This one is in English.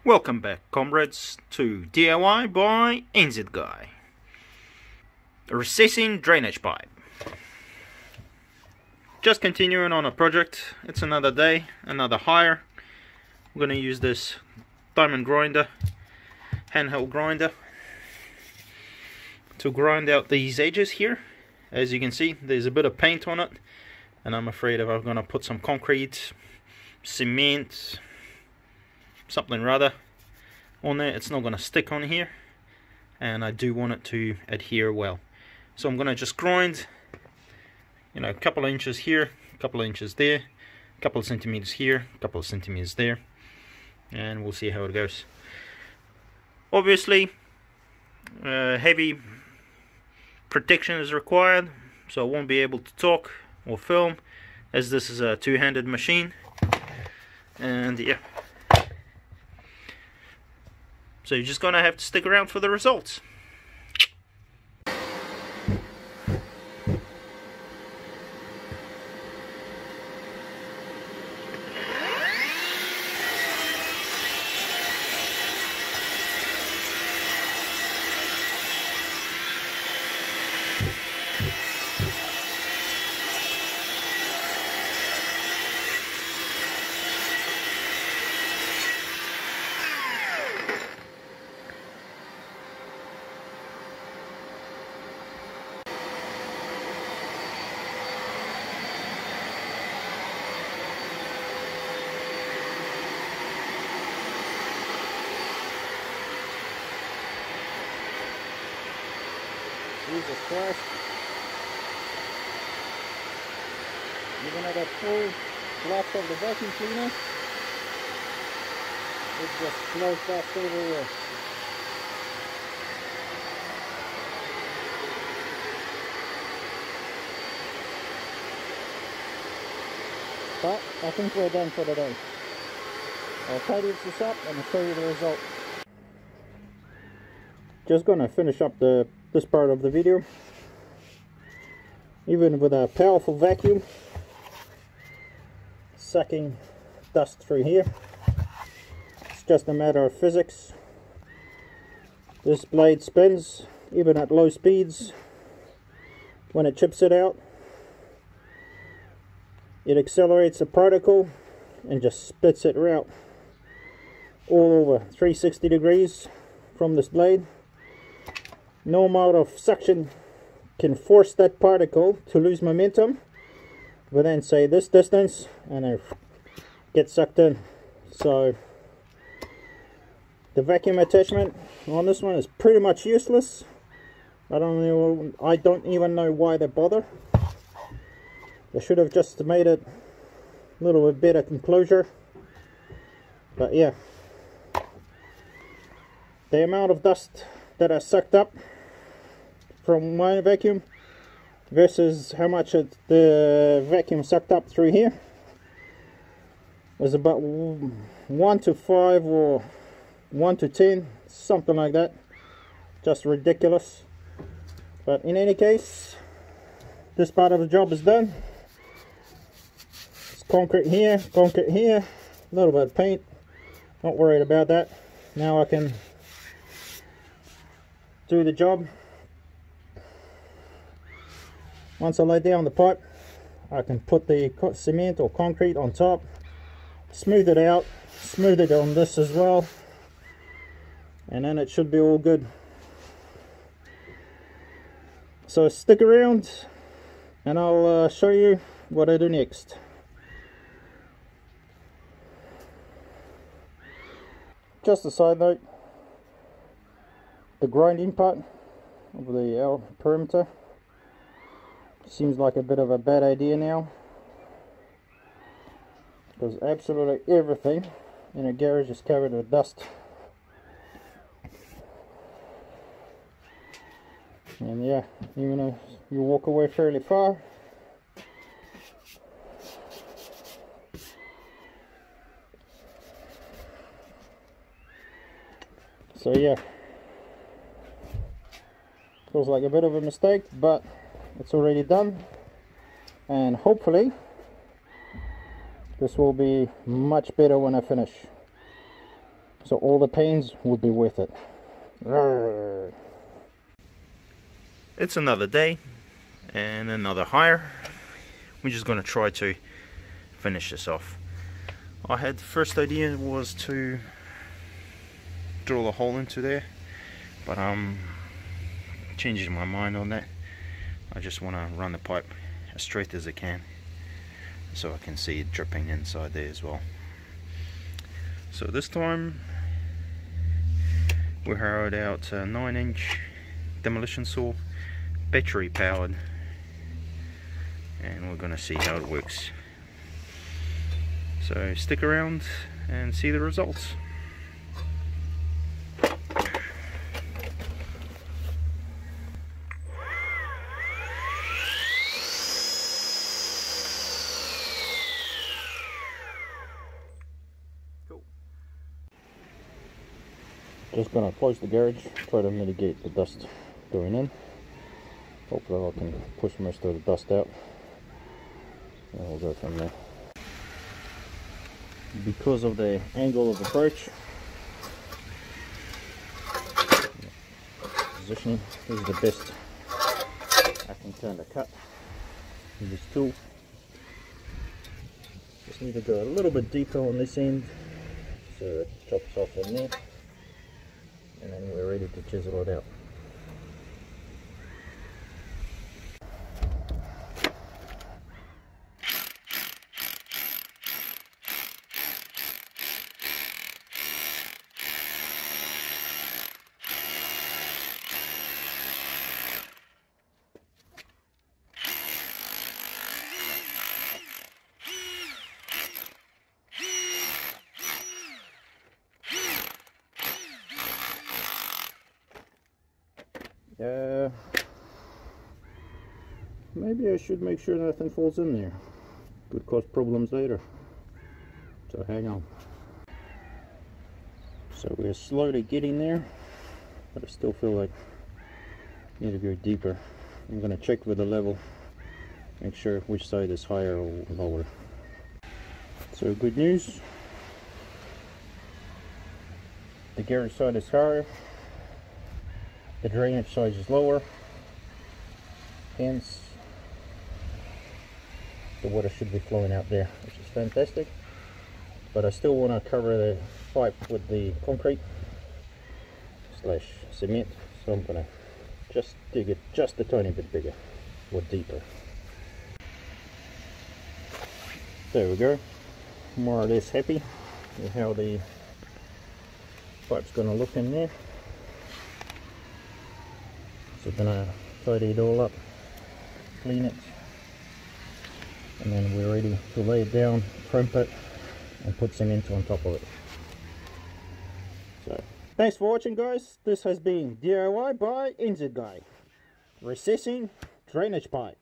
Welcome back, comrades, to DIY by NZguy. A recessing drainage pipe. Just continuing on a project. It's another day, another hire. I'm going to use this diamond grinder, handheld grinder, to grind out these edges here. As you can see, there's a bit of paint on it, and I'm afraid if I'm going to put some concrete, cement, something rather on there, it's not going to stick on here, and I do want it to adhere well. So I'm going to just grind, you know, a couple of inches here, a couple of inches there, a couple of centimeters here, a couple of centimeters there, and we'll see how it goes. Obviously, heavy protection is required, so I won't be able to talk or film, as this is a two-handed machine. And yeah, so you're just gonna have to stick around for the results. Jesus Christ. Even at a full blast of the vacuum cleaner, it just flows fast everywhere. But I think we're done for today. I'll tidy this up and show you the result. Just gonna finish up this part of the video. Even with a powerful vacuum sucking dust through here, it's just a matter of physics. This blade spins even at low speeds. When it chips it out, it accelerates the particle and just spits it out all over 360 degrees from this blade. No amount of suction can force that particle to lose momentum within, say, this distance, and it gets sucked in. So the vacuum attachment on this one is pretty much useless. I don't even know why they bother. They should have just made it a little bit better enclosure. But yeah, the amount of dust that I sucked up from my vacuum versus how much the vacuum sucked up through here was about 1 to 5 or 1 to 10, something like that. Just ridiculous. But in any case, this part of the job is done. It's concrete here, a little bit of paint, not worried about that. Now I can do the job. Once I lay down the pipe, I can put the cement or concrete on top, smooth it out, smooth it on this as well, and then it should be all good. So stick around and I'll show you what I do next. Just a side note, the grinding part of the perimeter seems like a bit of a bad idea now, because absolutely everything in a garage is covered with dust. And yeah, even if you walk away fairly far, so yeah, feels like a bit of a mistake, but it's already done, and hopefully this will be much better when I finish. So all the pains will be worth it. It's another day and another hire. We're just going to try to finish this off. I had the first idea was to drill a hole into there, but I'm changing my mind on that. I just want to run the pipe as straight as I can so I can see it dripping inside there as well. So this time we hired out a 9-inch demolition saw, battery powered, and we're going to see how it works. So stick around and see the results. Just going to close the garage, try to mitigate the dust going in. Hopefully I can push most of the dust out, and we'll go from there. Because of the angle of approach, positioning, this is the best I can turn the cut with this tool. Just need to go a little bit deeper on this end so it chops off on there, and then we're ready to chisel it out. Maybe I should make sure nothing falls in there. Could cause problems later. So hang on. So we're slowly getting there, but I still feel like I need to go deeper. I'm going to check with the level, make sure which side is higher or lower. So good news. The garage side is higher. The drainage side is lower. Hence, the water should be flowing out there, which is fantastic. But I still want to cover the pipe with the concrete slash cement, so I'm going to just dig it just a tiny bit bigger or deeper. There we go. More or less happy with how the pipe's going to look in there. So I'm going to tidy it all up, clean it, and then we're ready to lay it down, crimp it, and put cement on top of it. So, thanks for watching, guys. This has been DIY by NZguy, recessing drainage pipe.